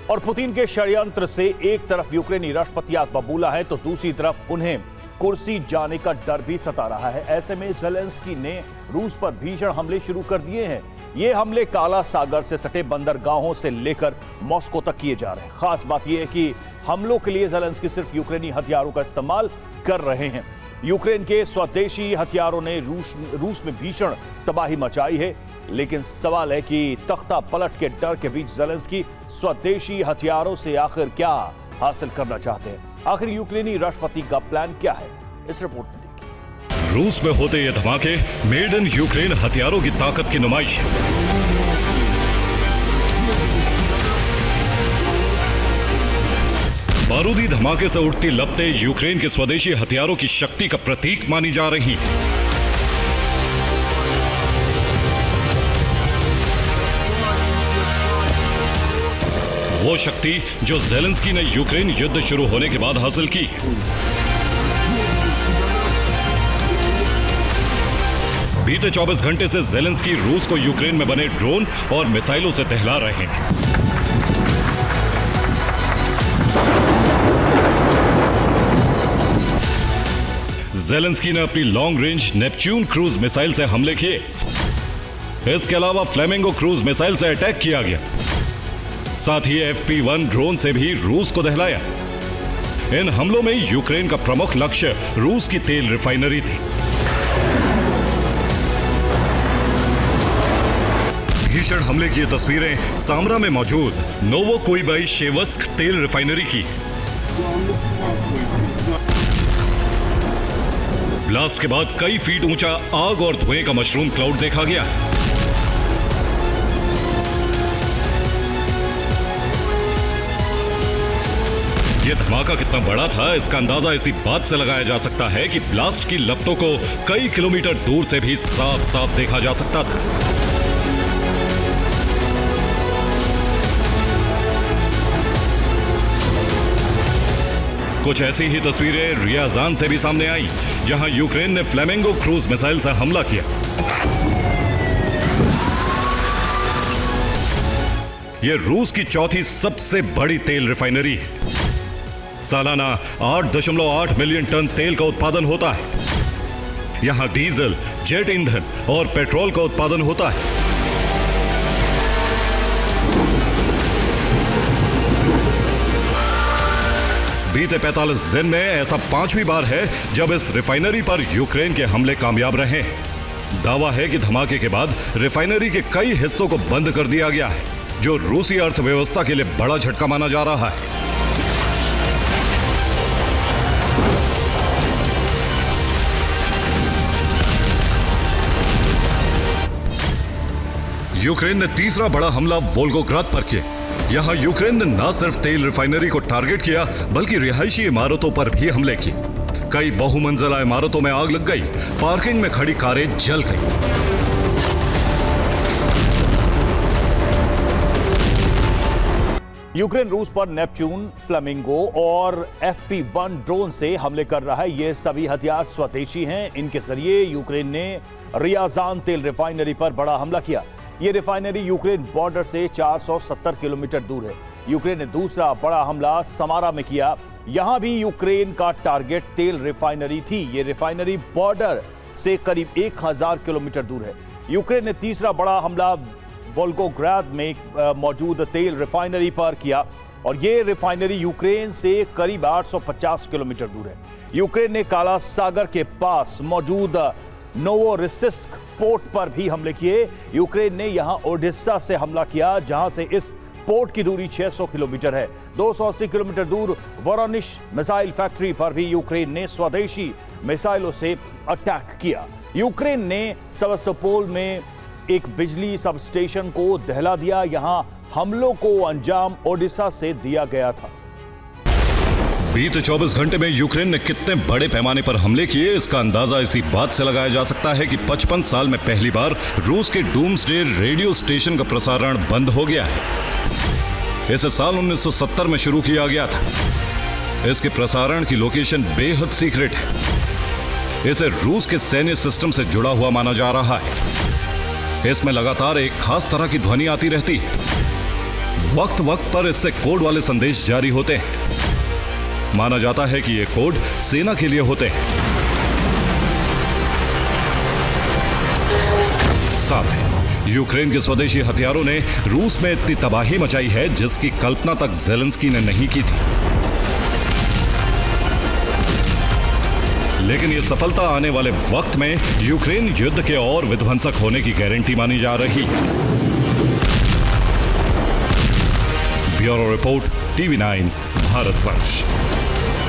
और पुतिन के षड्यंत्र से एक तरफ यूक्रेनी राष्ट्रपति आत्मबूला है तो दूसरी तरफ उन्हें कुर्सी जाने का डर भी सता रहा है। ऐसे में ज़ेलेंस्की ने रूस पर भीषण हमले शुरू कर दिए हैं। ये हमले काला सागर से सटे बंदरगाहों से लेकर मॉस्को तक किए जा रहे हैं। खास बात यह है कि हमलों के लिए ज़ेलेंस्की सिर्फ यूक्रेनी हथियारों का इस्तेमाल कर रहे हैं। यूक्रेन के स्वदेशी हथियारों ने रूस में भीषण तबाही मचाई है, लेकिन सवाल है कि तख्ता पलट के डर के बीच ज़ेलेंस्की स्वदेशी हथियारों से आखिर क्या हासिल करना चाहते हैं। आखिर यूक्रेनी राष्ट्रपति का प्लान क्या है, इस रिपोर्ट में देखिए। रूस में होते ये धमाके मेड इन यूक्रेन हथियारों की ताकत की नुमाइश है। बारूदी धमाके से उठती लपटें यूक्रेन के स्वदेशी हथियारों की शक्ति का प्रतीक मानी जा रही हैं। वो शक्ति जो ज़ेलेंस्की ने यूक्रेन युद्ध शुरू होने के बाद हासिल की। बीते 24 घंटे से ज़ेलेंस्की रूस को यूक्रेन में बने ड्रोन और मिसाइलों से दहला रहे हैं। ज़ेलेंस्की ने अपनी long range Neptune cruise missile से हमले किए। इसके अलावा फ्लेमिंगो क्रूज मिसाइल से अटैक किया गया। साथ ही FP1 ड्रोन से भी रूस को दहलाया। इन हमलों में यूक्रेन का प्रमुख लक्ष्य रूस की तेल रिफाइनरी थी। भीषण हमले की तस्वीरें सामरा में मौजूद नोवोकोइबाइशेवस्क तेल रिफाइनरी की। ब्लास्ट के बाद कई फीट ऊंचा आग और धुएं का मशरूम क्लाउड देखा गया। यह धमाका कितना बड़ा था, इसका अंदाजा इसी बात से लगाया जा सकता है कि ब्लास्ट की लपटों को कई किलोमीटर दूर से भी साफ साफ देखा जा सकता था। कुछ ऐसी ही तस्वीरें रियाजान से भी सामने आई, जहां यूक्रेन ने फ्लेमिंगो क्रूज मिसाइल से हमला किया। यह रूस की चौथी सबसे बड़ी तेल रिफाइनरी है। सालाना 8.8 मिलियन टन तेल का उत्पादन होता है। यहां डीजल, जेट ईंधन और पेट्रोल का उत्पादन होता है। बीते 45 दिन में ऐसा 5वीं बार है जब इस रिफाइनरी पर यूक्रेन के हमले कामयाब रहे हैं। दावा है कि धमाके के बाद रिफाइनरी के कई हिस्सों को बंद कर दिया गया है, जो रूसी अर्थव्यवस्था के लिए बड़ा झटका माना जा रहा है। यूक्रेन ने तीसरा बड़ा हमला वोल्गोग्राद पर किया। यहां यूक्रेन ने न सिर्फ तेल रिफाइनरी को टारगेट किया, बल्कि रिहायशी इमारतों पर भी हमले किए। कई बहुमंजिला इमारतों में आग लग गई, पार्किंग में खड़ी कारें जल गई। यूक्रेन रूस पर नेपच्यून, फ्लेमिंगो और FP1 ड्रोन से हमले कर रहा है। ये सभी हथियार स्वदेशी हैं। इनके जरिए यूक्रेन ने रियाजान तेल रिफाइनरी पर बड़ा हमला किया। ये रिफाइनरी यूक्रेन बॉर्डर से 470 किलोमीटर दूर है। यूक्रेन ने दूसरा बड़ा हमला समारा में किया। यहां भी यूक्रेन का टारगेट तेल रिफाइनरी थी। ये रिफाइनरी बॉर्डर से करीब 1000 किलोमीटर दूर है। यूक्रेन ने तीसरा बड़ा हमला वोल्गोग्राद में मौजूद तेल रिफाइनरी पर किया और ये रिफाइनरी यूक्रेन से करीब 850 किलोमीटर दूर है। यूक्रेन ने काला सागर के पास मौजूद नोवोरिसिस्क पोर्ट पर भी हमले किए। यूक्रेन ने यहां ओडेसा से हमला किया, जहां से इस पोर्ट की दूरी 600 किलोमीटर है। 280 किलोमीटर दूर वोरोनिश मिसाइल फैक्ट्री पर भी यूक्रेन ने स्वदेशी मिसाइलों से अटैक किया। यूक्रेन ने सेवास्तोपोल में एक बिजली सब स्टेशन को दहला दिया। यहां हमलों को अंजाम ओडिशा से दिया गया था। बीते 24 घंटे में यूक्रेन ने कितने बड़े पैमाने पर हमले किए, इसका अंदाजा इसी बात से लगाया जा सकता है कि 55 साल में पहली बार रूस के डूम्सडे रेडियो स्टेशन का प्रसारण बंद हो गया है। इसे साल 1970 में शुरू किया गया था। इसके प्रसारण की लोकेशन बेहद सीक्रेट है। इसे रूस के सैन्य सिस्टम से जुड़ा हुआ माना जा रहा है। इसमें लगातार एक खास तरह की ध्वनि आती रहती है। वक्त वक्त पर इससे कोड वाले संदेश जारी होते हैं। माना जाता है कि ये कोड सेना के लिए होते हैं। साथ है यूक्रेन के स्वदेशी हथियारों ने रूस में इतनी तबाही मचाई है जिसकी कल्पना तक ज़ेलेंस्की ने नहीं की थी। लेकिन ये सफलता आने वाले वक्त में यूक्रेन युद्ध के और विध्वंसक होने की गारंटी मानी जा रही है। Bureau report, TV9, Bharatvarsh.